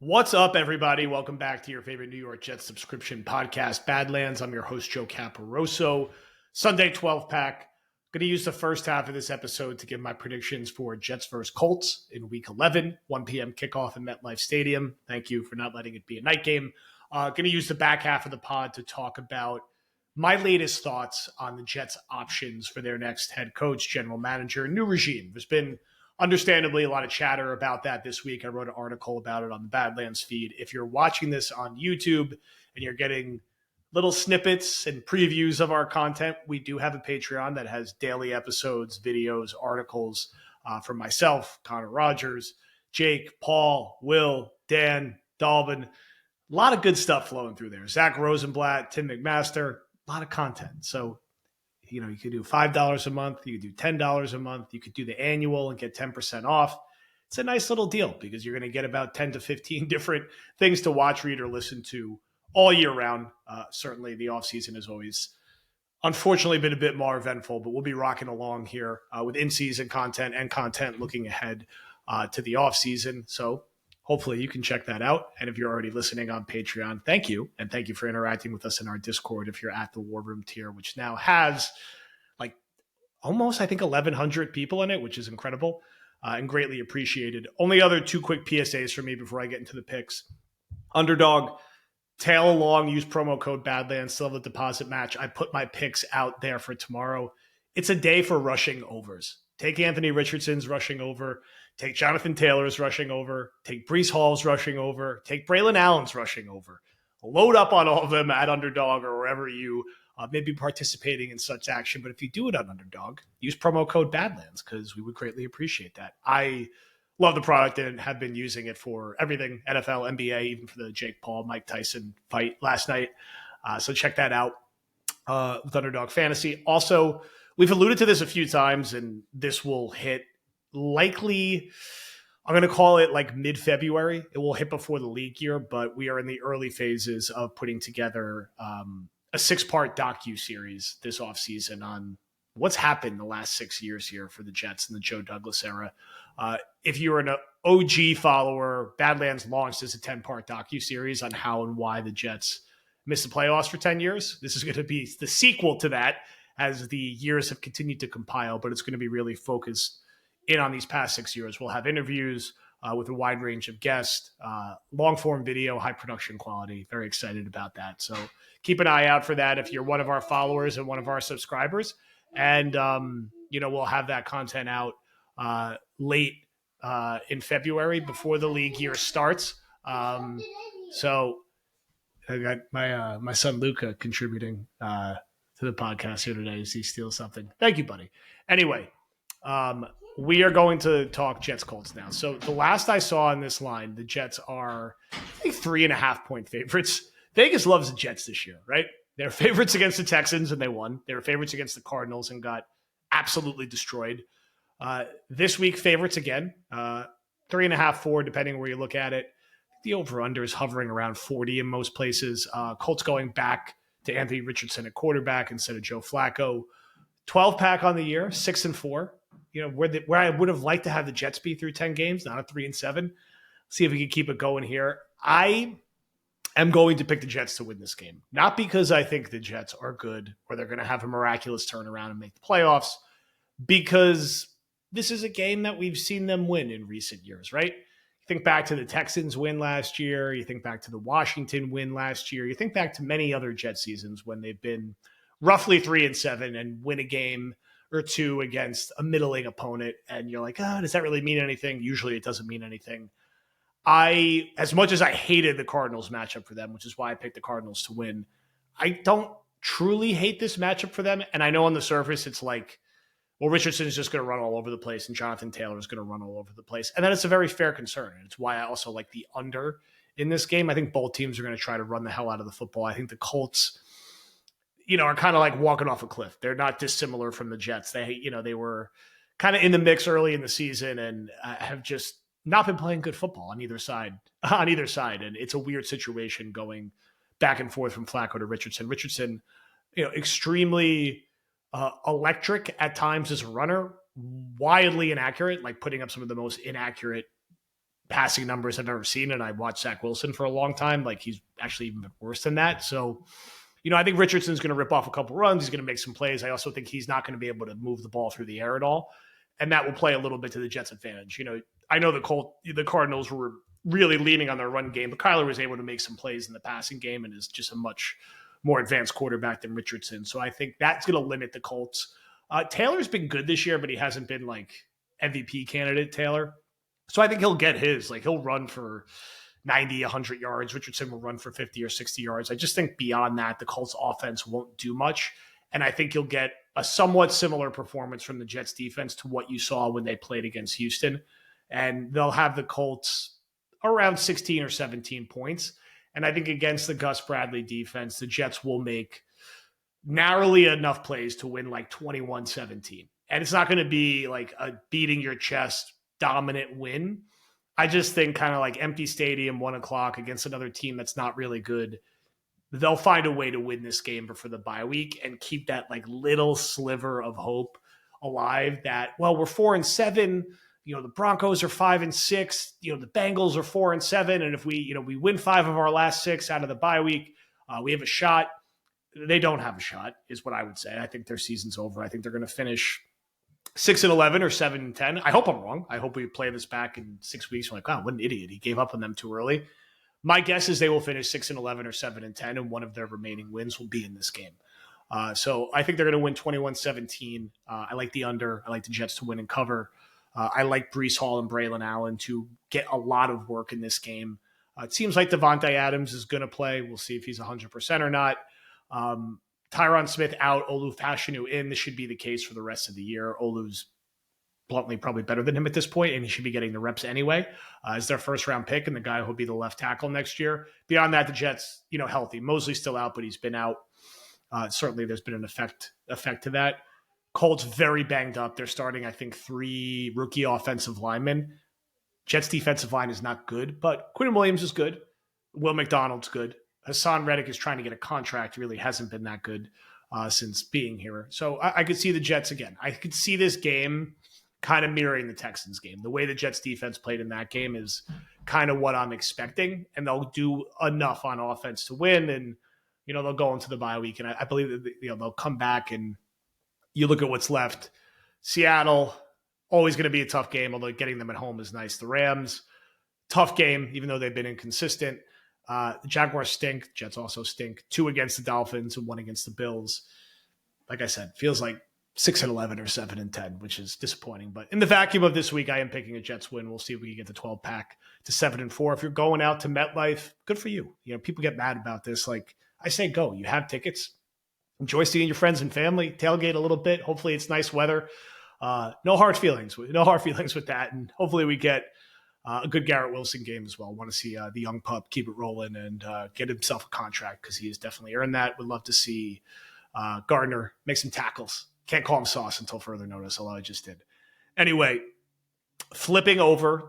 What's up, everybody? Welcome back to your favorite New York Jets subscription podcast, Badlands. I'm your host, Joe Caporoso. Sunday 12 pack. Going to use the first half of this episode to give my predictions for Jets versus Colts in Week 11, 1 p.m. kickoff in MetLife Stadium. Thank you for not letting it be a night game. Going to use the back half of the pod to talk about my latest thoughts on the Jets' options for their next head coach, general manager, new regime. There's been understandably a lot of chatter about that this week. I wrote an article about it on the Badlands feed. If you're watching this on YouTube and you're getting little snippets and previews of our content, we do have a Patreon that has daily episodes, videos, articles from myself, Connor Rogers, Jake, Paul, Will, Dan, Dalvin. A lot of good stuff flowing through there. Zach Rosenblatt, Tim McMaster, a lot of content. So you could do $5 a month. You could do $10 a month. You could do the annual and get 10% off. It's a nice little deal because you're going to get about 10 to 15 different things to watch, read, or listen to all year round. Certainly the offseason has always, unfortunately, been a bit more eventful, but we'll be rocking along here with in-season content and content looking ahead to the offseason. So hopefully you can check that out. And if you're already listening on Patreon, thank you. And thank you for interacting with us in our Discord if you're at the War Room tier, which now has like almost, I think, 1,100 people in it, which is incredible and greatly appreciated. Only other two quick PSAs for me before I get into the picks. Underdog, tail along, use promo code Badlands, still have the deposit match. I put my picks out there for tomorrow. It's a day for rushing overs. Take Anthony Richardson's rushing over. Take Jonathan Taylor's rushing over. Take Breece Hall's rushing over. Take Braylon Allen's rushing over. Load up on all of them at Underdog or wherever you may be participating in such action. But if you do it on Underdog, use promo code Badlands because we would greatly appreciate that. I love the product and have been using it for everything, NFL, NBA, even for the Jake Paul, Mike Tyson fight last night. So check that out with Underdog Fantasy. Also, we've alluded to this a few times, and this will hit likely, I'm going to call it like mid-February. It will hit before the league year, but we are in the early phases of putting together a 6-part docu-series this offseason on what's happened the last 6 years here for the Jets in the Joe Douglas era. If you're an OG follower, Badlands launched as a 10-part docu-series on how and why the Jets missed the playoffs for 10 years. This is going to be the sequel to that as the years have continued to compile, but it's going to be really focused in on these past 6 years. We'll have interviews with a wide range of guests, long-form video, high production quality. Very excited about that. So keep an eye out for that if you're one of our followers and one of our subscribers. And, we'll have that content out late in February before the league year starts. So I got my son Luca contributing to the podcast here today as he steals something. Thank you, buddy. Anyway, we are going to talk Jets Colts now. So the last I saw in this line, the Jets are, I think, 3.5-point favorites. Vegas loves the Jets this year, right? They're favorites against the Texans and they won. They were favorites against the Cardinals and got absolutely destroyed. This week, favorites again, 3.5, 4, depending where you look at it. The over-under is hovering around 40 in most places. Colts going back to Anthony Richardson at quarterback instead of Joe Flacco. 12-pack on the year, 6-4. Where I would have liked to have the Jets be through 10 games, not a 3-7. See if we can keep it going here. I am going to pick the Jets to win this game. Not because I think the Jets are good or they're going to have a miraculous turnaround and make the playoffs, because this is a game that we've seen them win in recent years, right? You think back to the Texans win last year. You think back to the Washington win last year. You think back to many other Jet seasons when they've been roughly 3-7 and win a game or two against a middling opponent. And you're like, does that really mean anything? Usually it doesn't mean anything. As much as I hated the Cardinals matchup for them, which is why I picked the Cardinals to win, I don't truly hate this matchup for them. And I know on the surface, it's like, well, Richardson is just going to run all over the place and Jonathan Taylor is going to run all over the place. And that is a very fair concern. And it's why I also like the under in this game. I think both teams are going to try to run the hell out of the football. I think the Colts, are kind of like walking off a cliff. They're not dissimilar from the Jets. They were kind of in the mix early in the season and have just not been playing good football on either side. And it's a weird situation going back and forth from Flacco to Richardson. Richardson, extremely electric at times as a runner, wildly inaccurate, like putting up some of the most inaccurate passing numbers I've ever seen. And I watched Zach Wilson for a long time. Like, he's actually even worse than that. So, I think Richardson's going to rip off a couple runs. He's going to make some plays. I also think he's not going to be able to move the ball through the air at all. And that will play a little bit to the Jets' advantage. I know the Cardinals were really leaning on their run game, but Kyler was able to make some plays in the passing game and is just a much more advanced quarterback than Richardson. So I think that's going to limit the Colts. Taylor's been good this year, but he hasn't been like MVP candidate Taylor. So I think he'll get his. Like, he'll run for 90, 100 yards. Richardson will run for 50 or 60 yards. I just think beyond that, the Colts offense won't do much. And I think you'll get a somewhat similar performance from the Jets defense to what you saw when they played against Houston. And they'll have the Colts around 16 or 17 points. And I think against the Gus Bradley defense, the Jets will make narrowly enough plays to win like 21-17. And it's not going to be like a beating your chest dominant win. I just think kind of like empty stadium, 1:00 against another team that's not really good. They'll find a way to win this game before the bye week and keep that like little sliver of hope alive that, well, we're 4-7. The Broncos are 5-6. The Bengals are 4-7. And if we win 5 of our last 6 out of the bye week, we have a shot. They don't have a shot, is what I would say. I think their season's over. I think they're going to finish 6-11 or 7-10. I hope I'm wrong. I hope we play this back in 6 weeks. We're like, wow, what an idiot. He gave up on them too early. My guess is they will finish 6-11 or 7-10, and one of their remaining wins will be in this game. So I think they're going to win 21-17. I like the under. I like the Jets to win and cover. I like Breece Hall and Braylon Allen to get a lot of work in this game. It seems like Devontae Adams is going to play. We'll see if he's 100% or not. Tyron Smith out, Olu Fashanu in. This should be the case for the rest of the year. Olu's bluntly probably better than him at this point, and he should be getting the reps anyway. As their first-round pick, and the guy who'll be the left tackle next year. Beyond that, the Jets, healthy. Mosley's still out, but he's been out. Certainly, there's been an effect to that. Colts very banged up. They're starting, I think, 3 rookie offensive linemen. Jets defensive line is not good, but Quinn Williams is good. Will McDonald's good. Hassan Reddick is trying to get a contract. Really hasn't been that good since being here. So I could see the Jets again. I could see this game kind of mirroring the Texans game. The way the Jets defense played in that game is kind of what I'm expecting, and they'll do enough on offense to win. And, they'll go into the bye week, and I believe that they'll come back. And you look at what's left. Seattle, always going to be a tough game, although getting them at home is nice. The Rams, tough game, even though they've been inconsistent. The Jaguars stink. Jets also stink. 2 against the Dolphins and 1 against the Bills. Like I said, feels like 6-11 or 7-10, which is disappointing. But in the vacuum of this week, I am picking a Jets win. We'll see if we can get the 12-pack to 7-4. If you're going out to MetLife, good for you. People get mad about this. Like, I say go. You have tickets. Enjoy seeing your friends and family. Tailgate a little bit. Hopefully it's nice weather. No hard feelings. No hard feelings with that. And hopefully we get a good Garrett Wilson game as well. Want to see the young pup keep it rolling and get himself a contract because he has definitely earned that. Would love to see Gardner make some tackles. Can't call him Sauce until further notice, although I just did. Anyway, flipping over to